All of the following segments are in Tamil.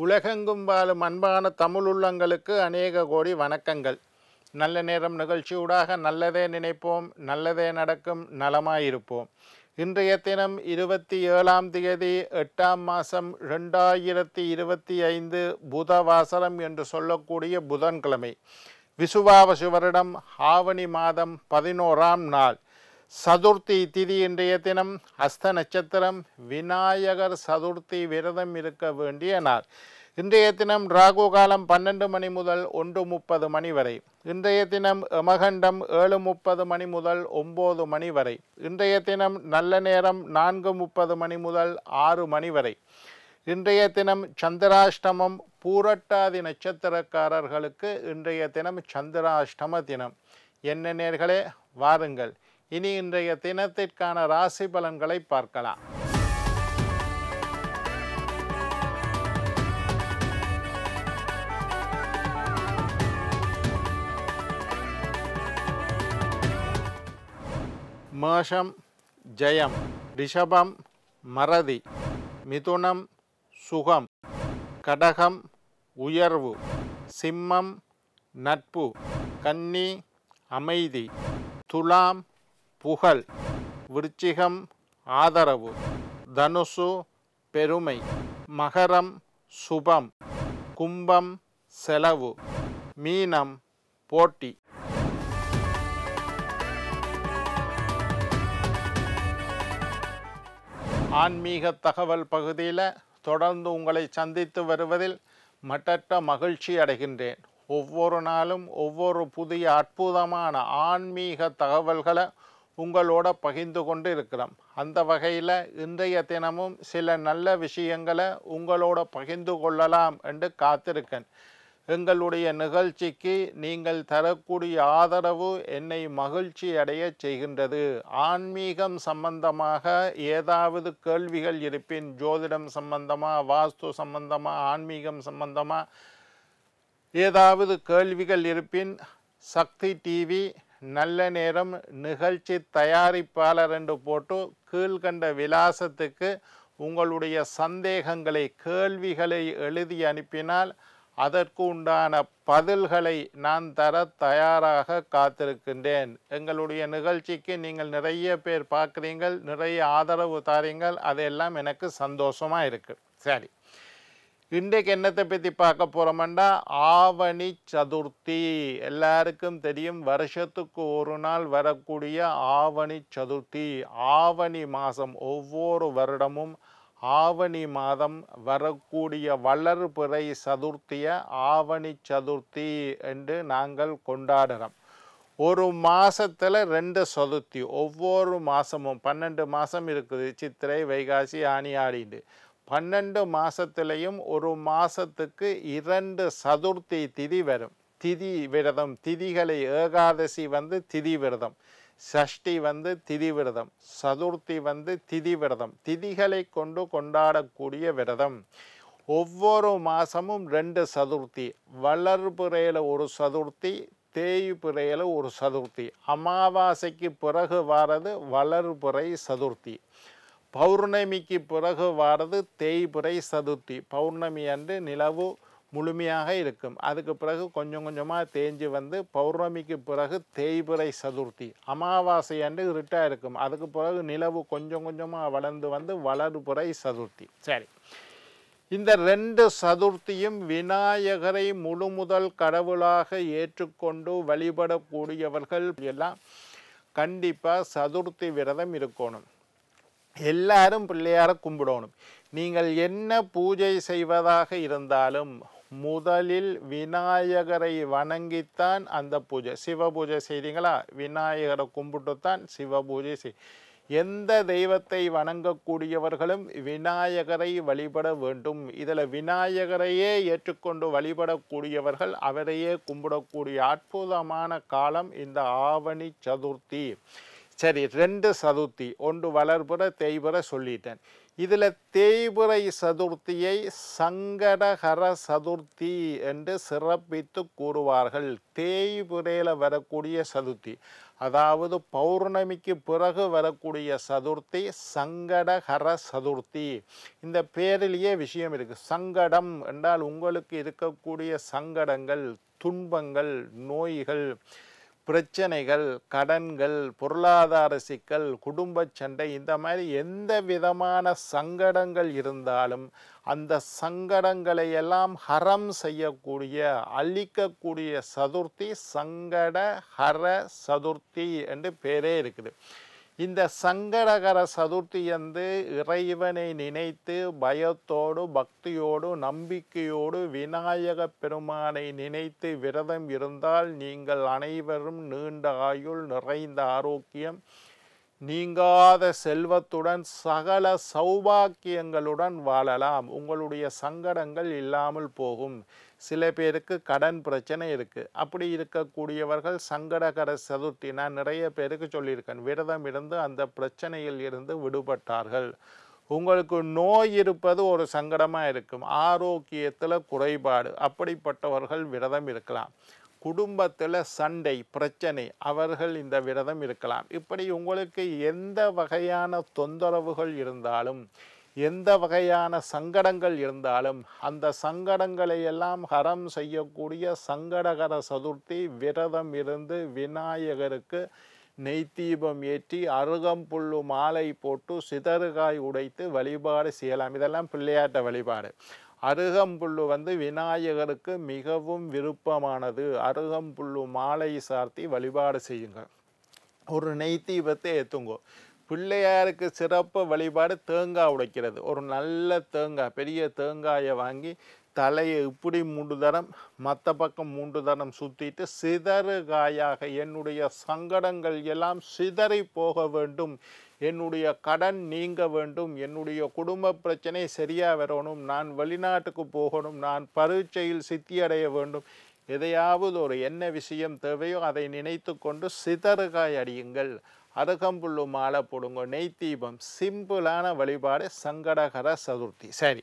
உலகெங்கும் வாழும் அன்பான தமிழுள்ளங்களுக்கு அநேக கோடி வணக்கங்கள். நல்ல நேரம் நிகழ்ச்சியூடாக நல்லதே நினைப்போம், நல்லதே நடக்கும், நலமாயிருப்போம். இன்றைய தினம் 27ஆம் தேதி 8ஆம் மாதம் 2025 புதவாசரம் என்று சொல்லக்கூடிய புதன்கிழமை. விசுவாவசு வருடம் ஆவணி மாதம் 11ஆம் நாள். சதுர்த்தி திதி. இன்றைய தினம் அஸ்த நட்சத்திரம். விநாயகர் சதுர்த்தி விரதம் இருக்க வேண்டிய நாள். இன்றைய தினம் ராகு காலம் 12 மணி முதல் 1:30 மணி வரை. இன்றைய தினம் யமகண்டம் 7:30 மணி முதல் 9 மணி வரை. இன்றைய தினம் நல்ல நேரம் 4:30 மணி முதல் 6 மணி வரை. இன்றைய தினம் சந்திராஷ்டமம். பூரட்டாதி நட்சத்திரக்காரர்களுக்கு இன்றைய தினம் சந்திராஷ்டம தினம். என்ன நேர்களே, வாருங்கள் இனி இன்றைய தினத்திற்கான ராசி பலன்களை பார்க்கலாம். மேஷம் ஜெயம், ரிஷபம் மறதி, மிதுனம் சுகம், கடகம் உயர்வு, சிம்மம் நட்பு, கன்னி அமைதி, துலாம் புகழ், விருச்சிகம் ஆதரவு, தனுசு பெருமை, மகரம் சுபம், கும்பம் செலவு, மீனம் போட்டி. ஆன்மீக தகவல் பகுதியில் தொடர்ந்து உங்களை சந்தித்து வருவதில் மட்டற்ற மகிழ்ச்சி அடைகின்றேன். ஒவ்வொரு நாளும் ஒவ்வொரு புதிய அற்புதமான ஆன்மீக தகவல்களை உங்களோட பகிர்ந்து கொண்டு இருக்கிறோம். அந்த வகையில் இன்றைய தினமும் சில நல்ல விஷயங்களை உங்களோட பகிர்ந்து கொள்ளலாம் என்று காத்திருக்கேன். எங்களுடைய நிகழ்ச்சிக்கு நீங்கள் தரக்கூடிய ஆதரவு என்னை மகிழ்ச்சி அடைய செய்கின்றது. ஆன்மீகம் சம்பந்தமாக ஏதாவது கேள்விகள் இருப்பின், ஜோதிடம் சம்பந்தமாக, வாஸ்து சம்பந்தமாக, ஆன்மீகம் சம்பந்தமாக ஏதாவது கேள்விகள் இருப்பின், சக்தி டிவி நல்ல நேரம் நிகழ்ச்சி தயாரிப்பாளர் என்று போட்டு கீழ்கண்ட விலாசத்துக்கு உங்களுடைய சந்தேகங்களை, கேள்விகளை எழுதி அனுப்பினால் அதற்கு உண்டான பதில்களை நான் தர தயாராக காத்திருக்கின்றேன். எங்களுடைய நிகழ்ச்சிக்கு நீங்கள் நிறைய பேர் பார்க்குறீங்கள், நிறைய ஆதரவு தாரீங்கள், அதெல்லாம் எனக்கு சந்தோஷமாக இருக்குது. சரி, இன்றைக்கு என்னத்தை பற்றி பார்க்க போகிறோம்னா, ஆவணி சதுர்த்தி. எல்லாருக்கும் தெரியும், வருஷத்துக்கு ஒரு நாள் வரக்கூடிய ஆவணி சதுர்த்தி. ஆவணி மாதம், ஒவ்வொரு வருடமும் ஆவணி மாதம் வரக்கூடிய வளர்பிறை சதுர்த்தியை ஆவணி சதுர்த்தி என்று நாங்கள் கொண்டாடுறோம். ஒரு மாதத்தில் 2 சதுர்த்தி. ஒவ்வொரு மாதமும் 12 மாதம் இருக்குது, சித்திரை வைகாசி ஆனி ஆடிண்டு. 12 மாதத்துலேயும் ஒரு மாதத்துக்கு 2 சதுர்த்தி திதி வரும். திதி விரதம், திதிகளை ஏகாதசி திதி விரதம், சஷ்டி திதி விரதம், சதுர்த்தி திதி விரதம். திதிகளை கொண்டு கொண்டாடக்கூடிய விரதம். ஒவ்வொரு மாதமும் 2 சதுர்த்தி. வளர்பிறையில் ஒரு சதுர்த்தி, தேய்பிறையில் ஒரு சதுர்த்தி. அமாவாசைக்கு பிறகு வாரது வளர்பிறை சதுர்த்தி. பௌர்ணமிக்கு பிறகு வாரது தேய்பிறை சதுர்த்தி. பௌர்ணமி அன்று நிலவு முழுமையாக இருக்கும். அதுக்கு பிறகு கொஞ்சம் கொஞ்சமாக தேஞ்சு பௌர்ணமிக்கு பிறகு தேய்பிறை சதுர்த்தி. அமாவாசை அன்று இருட்டாக இருக்கும். அதுக்கு பிறகு நிலவு கொஞ்சம் கொஞ்சமாக வளர்ந்து வளர்பிறை சதுர்த்தி. சரி, இந்த 2 சதுர்த்தியும் விநாயகரை முழு முதல் கடவுளாக ஏற்றுக்கொண்டு வழிபடக்கூடியவர்கள் எல்லாம் கண்டிப்பாக சதுர்த்தி விரதம் இருக்கணும். எல்லாரும் பிள்ளையார கும்பிடணும். நீங்கள் என்ன பூஜை செய்வதாக இருந்தாலும் முதலில் விநாயகரை வணங்கித்தான் அந்த பூஜை. சிவ பூஜை செய்கிறீங்களா, விநாயகரை கும்பிட்டுத்தான் சிவ பூஜை செய். எந்த தெய்வத்தை வணங்கக்கூடியவர்களும் விநாயகரை வழிபட வேண்டும். இதில் விநாயகரையே ஏற்றுக்கொண்டு வழிபடக்கூடியவர்கள் அவரையே கும்பிடக்கூடிய அற்புதமான காலம் இந்த ஆவணி சதுர்த்தி. சரி, 2 சதுர்த்தி. ஒன்று வளர்பிறை, தேய்பிறை சொல்லிட்டேன். இதில் தேய்பிறை சதுர்த்தியை சங்கடகர சதுர்த்தி என்று சிறப்பித்து கூறுவார்கள். தேய்பிறையில் வரக்கூடிய சதுர்த்தி, அதாவது பௌர்ணமிக்கு பிறகு வரக்கூடிய சதுர்த்தி சங்கடகர சதுர்த்தி. இந்த பேரிலேயே விஷயம் இருக்குது. சங்கடம் என்றால் உங்களுக்கு இருக்கக்கூடிய சங்கடங்கள், துன்பங்கள், நோய்கள், பிரச்சனைகள், கடன்கள், பொருளாதார சிக்கல், குடும்ப சண்டை, இந்த மாதிரி எந்த விதமான சங்கடங்கள் இருந்தாலும் அந்த சங்கடங்களை எல்லாம் ஹரம் செய்யக்கூடிய, அழிக்கக்கூடிய சதுர்த்தி சங்கட ஹர சதுர்த்தி என்று பேரே இருக்குது. இந்த சங்கடகர சதுர்த்தி வந்து இறைவனை நினைத்து பயத்தோடு, பக்தியோடு, நம்பிக்கையோடு விநாயக பெருமானை நினைத்து விரதம் இருந்தால் நீங்கள் அனைவரும் நீண்ட ஆயுள், நிறைந்த ஆரோக்கியம், நீங்காத செல்வத்துடன், சகல சௌபாக்கியங்களுடன் வாழலாம். உங்களுடைய சங்கடங்கள் இல்லாமல் போகும். சில பேருக்கு கடன் பிரச்சனை இருக்குது. அப்படி இருக்கக்கூடியவர்கள் சங்கடகர சதுர்த்தி, நான் நிறைய பேருக்கு சொல்லியிருக்கேன், விரதம் இருந்து அந்த பிரச்சனையில் இருந்து விடுபட்டார்கள். உங்களுக்கு நோய் இருப்பது ஒரு சங்கடமாக இருக்கும், ஆரோக்கியத்தில் குறைபாடு, அப்படிப்பட்டவர்கள் விரதம் இருக்கலாம். குடும்பத்தில் சண்டை பிரச்சனை, அவர்கள் இந்த விரதம் இருக்கலாம். இப்படி உங்களுக்கு எந்த வகையான தொந்தரவுகள் இருந்தாலும், எந்த வகையான சங்கடங்கள் இருந்தாலும் அந்த சங்கடங்களை எல்லாம் ஹரம் செய்யக்கூடிய சங்கடகர சதுர்த்தி விரதம் இருந்து விநாயகருக்கு நெய்தீபம் ஏற்றி அருகம்புல்லு மாலை போட்டு சிதறுகாய் உடைத்து வழிபாடு செய்யலாம். இதெல்லாம் பிள்ளையாட்ட வழிபாடு. அருகம்புல்லு வந்து விநாயகருக்கு மிகவும் விருப்பமானது. அருகம்புல்லு மாலை சார்த்தி வழிபாடு செய்யுங்கள். ஒரு நெய்தீபத்தை ஏற்றுங்கோ. பிள்ளையாருக்கு சிறப்பு வழிபாடு தேங்காய் உடைக்கிறது. ஒரு நல்ல தேங்காய், பெரிய தேங்காயை வாங்கி தலையை இப்படி 3 தரம், மற்ற பக்கம் 3 தரம் சுற்றிட்டு சிதறு காயாக, என்னுடைய சங்கடங்கள் எல்லாம் சிதறி போக வேண்டும், என்னுடைய கடன் நீங்க வேண்டும், என்னுடைய குடும்ப பிரச்சனை சரியாக வரணும், நான் வெளிநாட்டுக்கு போகணும், நான் பரீட்சையில் சித்தியடைய வேண்டும், எதையாவது ஒரு என்ன விஷயம் தேவையோ அதை நினைத்து கொண்டு சிதறுகாய் அடியுங்கள். அருகம்புல்லு மாலை போடுங்க. நெய்தீபம். சிம்பிளான வழிபாடு சங்கடகர சதுர்த்தி. சரி,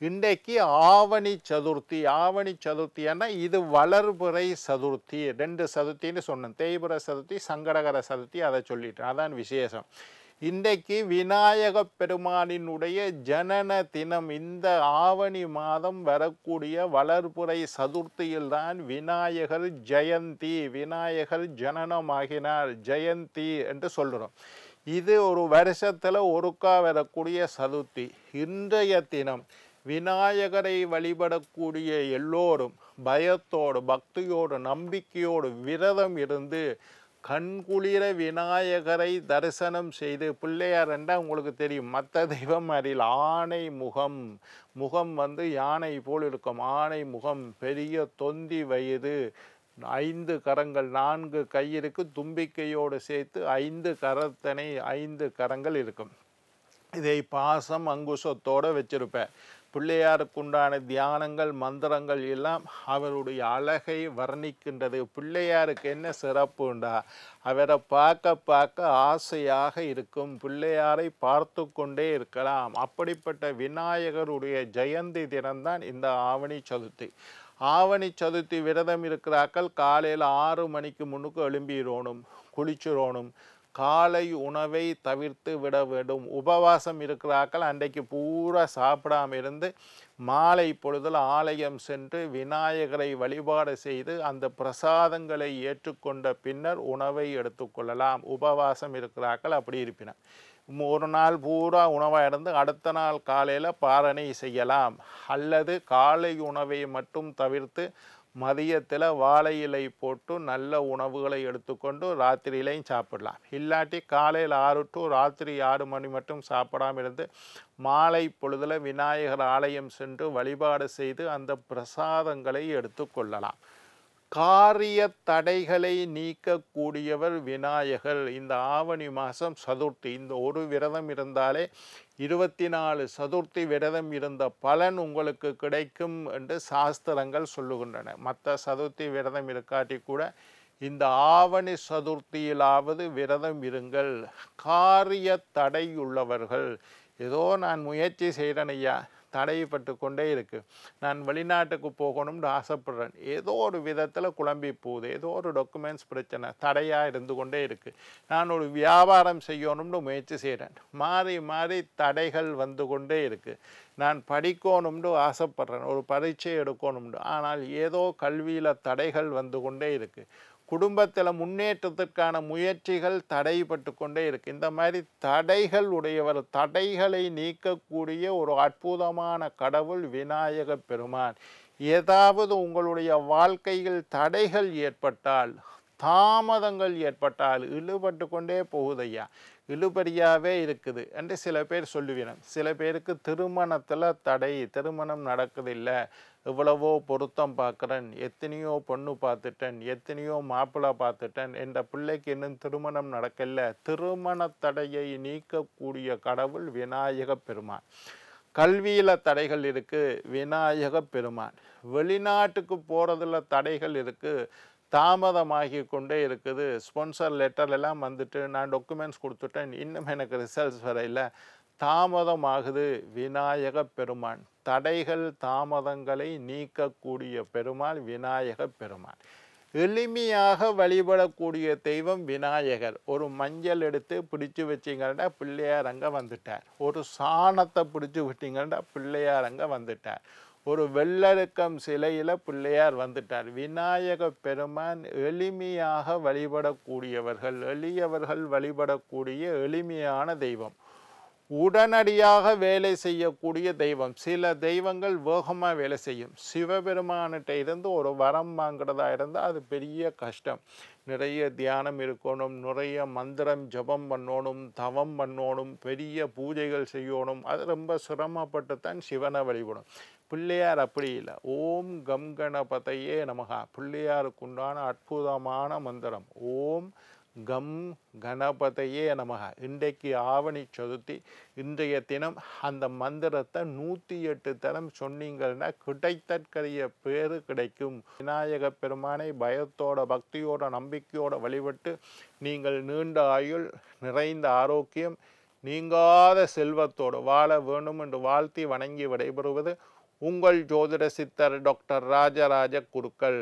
இன்றைக்கு ஆவணி சதுர்த்தி. ஆவணி சதுர்த்தின்னா இது வளர்பிறை சதுர்த்தி. 2 சதுர்த்தின்னு சொன்னேன். தேய்பிறை சதுர்த்தி, சங்கடகர சதுர்த்தி, அதை சொல்லிட்டேன். அதான் விசேஷம். இன்றைக்கு விநாயக பெருமானினுடைய ஜனன தினம். இந்த ஆவணி மாதம் வரக்கூடிய வளர்புறை சதுர்த்தியில்தான் விநாயகர் ஜெயந்தி, விநாயகர் ஜனனமாகினார், ஜெயந்தி என்று சொல்கிறோம். இது ஒரு வருஷத்தில் ஒருக்கா வரக்கூடிய சதுர்த்தி. இன்றைய தினம் விநாயகரை வழிபடக்கூடிய எல்லோரும் பயத்தோடு, பக்தியோடு, நம்பிக்கையோடு விரதம் இருந்து கண்குளிர விநாயகரை தரிசனம் செய்து, பிள்ளையார் என்றால் உங்களுக்கு தெரியும், மற்ற தெய்வம் மாதிரில் ஆணை முகம், முகம் வந்து யானை போல் இருக்கும். ஆணை முகம், பெரிய தொந்தி வயது, 5 கரங்கள், 4 கை இருக்கு, தும்பிக்கையோடு சேர்த்து 5 கரத்தனை, 5 கரங்கள் இருக்கும். இதை பாசம் அங்குசத்தோடு வச்சிருப்பேன். பிள்ளையாருக்குண்டான தியானங்கள், மந்திரங்கள் எல்லாம் அவருடைய அழகை வர்ணிக்கின்றது. பிள்ளையாருக்கு என்ன சிறப்புண்டா, அவரை பார்க்க பார்க்க ஆசையாக இருக்கும். பிள்ளையாரை பார்த்து கொண்டே இருக்கலாம். அப்படிப்பட்ட விநாயகருடைய ஜெயந்தி தினம்தான் இந்த ஆவணி சதுர்த்தி. ஆவணி சதுர்த்தி விரதம் இருக்கிறாக்கள் காலையில் 6 மணிக்கு முன்னுக்கு எழும்பிடணும், குளிச்சிடணும், காலை உணவை தவிர்த்து விட வேண்டும். உபவாசம் இருக்கிறாக்கள் அன்றைக்கு பூரா சாப்பிடாமல் இருந்து மாலை பொழுதில் ஆலயம் சென்று விநாயகரை வழிபாடு செய்து அந்த பிரசாதங்களை ஏற்றுக்கொண்ட பின்னர் உணவை எடுத்துக்கொள்ளலாம். உபவாசம் இருக்கிறாக்கள் அப்படி இருப்பினர் ஒரு நாள் பூரா உணவாக இருந்து அடுத்த நாள் காலையில் பாரணை செய்யலாம். அல்லது காலை உணவை மட்டும் தவிர்த்து மதியத்தில் வாழை இலை போட்டு நல்ல உணவுகளை எடுத்துக்கொண்டு ராத்திரியிலையும் சாப்பிடலாம். இல்லாட்டி காலையில் 6 to ராத்திரி 6 மணி மட்டும் சாப்பிடாமல் இருந்து மாலை பொழுதில் விநாயகர் ஆலயம் சென்று வழிபாடு செய்து அந்த பிரசாதங்களை எடுத்துக்கொள்ளலாம். காரிய தடைகளை நீக்கக்கூடியவர் விநாயகர். இந்த ஆவணி மாதம் சதுர்த்தி, இந்த ஒரு விரதம் இருந்தாலே 24 சதுர்த்தி விரதம் இருந்த பலன் உங்களுக்கு கிடைக்கும் என்று சாஸ்திரங்கள் சொல்லுகின்றன. மற்ற சதுர்த்தி விரதம் இருக்காட்டி கூட இந்த ஆவணி சதுர்த்தியிலாவது விரதம் இருங்கள். காரிய தடை உள்ளவர்கள், ஏதோ நான் முயற்சி செய்கிறேன் ஐயா, தடைப்பட்டு கொண்டே இருக்குது. நான் வெளிநாட்டுக்கு போகணும்னு ஆசைப்படுறேன், ஏதோ ஒரு விதத்தில் குழம்பி போகுது, ஏதோ ஒரு டாக்குமெண்ட்ஸ் பிரச்சனை தடையாக இருந்து கொண்டே இருக்குது. நான் ஒரு வியாபாரம் செய்யணும்னு முயற்சி செய்கிறேன், மாறி மாறி தடைகள் வந்து கொண்டே இருக்குது. நான் படிக்கணும்னு ஆசைப்படுறேன், ஒரு பரீட்சை எடுக்கணும்னு, ஆனால் ஏதோ கல்வியில் தடைகள் வந்து கொண்டே இருக்குது. குடும்பத்தில் முன்னேற்றத்திற்கான முயற்சிகள் தடைப்பட்டு கொண்டே இருக்குது. இந்த மாதிரி தடைகள் உடையவர், தடைகளை நீக்கக்கூடிய ஒரு அற்புதமான கடவுள் விநாயக பெருமான். ஏதாவது உங்களுடைய வாழ்க்கையில் தடைகள் ஏற்பட்டால், தாமதங்கள் ஏற்பட்டால், இழுபட்டு கொண்டே போகுதையா, இழுபறியாகவே இருக்குது என்று சில பேர் சொல்லுவினோம். சில பேருக்கு திருமணத்தில் தடை, திருமணம் நடக்குதில்லை, எவ்வளவோ பொருத்தம் பார்க்குறேன், எத்தனையோ பொண்ணு பார்த்துட்டேன், எத்தனையோ மாப்பிள்ளை பார்த்துட்டேன், என்ற பிள்ளைக்கு இன்னும் திருமணம் நடக்கல. திருமண தடையை நீக்கக்கூடிய கடவுள் விநாயக பெருமான். கல்வியில் தடைகள் இருக்குது, விநாயக பெருமான். வெளிநாட்டுக்கு போகிறதுல தடைகள் இருக்குது, தாமதமாகி கொண்டே இருக்குது. ஸ்பான்சர் லெட்டர் எல்லாம் வந்துட்டு நான் டாக்குமெண்ட்ஸ் கொடுத்துட்டேன், இன்னும் எனக்கு ரிசல்ட்ஸ் வரையில், தாமதமாகுது. விநாயக பெருமான். தடைகள் தாமதங்களை நீக்கக்கூடிய பெருமாள் விநாயக பெருமான். எளிமையாக வழிபடக்கூடிய தெய்வம் விநாயகர். ஒரு மஞ்சள் எடுத்து பிடிச்சி வச்சிங்கன்னா பிள்ளையார் அங்கே வந்துட்டார். ஒரு சாணத்தை பிடிச்சி விட்டீங்கன்னா பிள்ளையார் அங்கே வந்துட்டார். ஒரு வெள்ளருக்கம் சிலையில் பிள்ளையார் வந்துட்டார். விநாயக பெருமான் எளிமையாக வழிபடக்கூடியவர்கள், எளியவர்கள் வழிபடக்கூடிய எளிமையான தெய்வம். உடனடியாக வேலை செய்யக்கூடிய தெய்வம். சில தெய்வங்கள் வேகமாக வேலை செய்யும். சிவபெருமான்கிட்ட இருந்து ஒரு வரம் வாங்கிறதா இருந்தால் அது பெரிய கஷ்டம். நிறைய தியானம் இருக்கணும், நிறைய மந்திரம் ஜபம் பண்ணணும், தவம் பண்ணணும், பெரிய பூஜைகள் செய்யணும். அது ரொம்ப சிரமப்பட்டு தான் சிவனை வழிபடும். பிள்ளையார் அப்படி இல்லை. ஓம் கம் கணபதையே நமகா. பிள்ளையாருக்கு உண்டான அற்புதமான மந்திரம் ஓம் கம் கணபதையே நமக. இன்றைக்கு ஆவணி சதுர்த்தி, இன்றைய தினம் அந்த மந்திரத்தை 108 தரம் சொன்னீங்கன்னா கிடைத்தற்கரிய பேரு கிடைக்கும். விநாயக பெருமானை பயத்தோட, பக்தியோட, நம்பிக்கையோட வழிபட்டு நீங்கள் நீண்ட ஆயுள், நிறைந்த ஆரோக்கியம், நீங்காத செல்வத்தோடு வாழ வேண்டும் என்று வாழ்த்தி வணங்கி விடைபெறுவது உங்கள் ஜோதிட சித்தர் டாக்டர் ராஜராஜ குருக்கள்.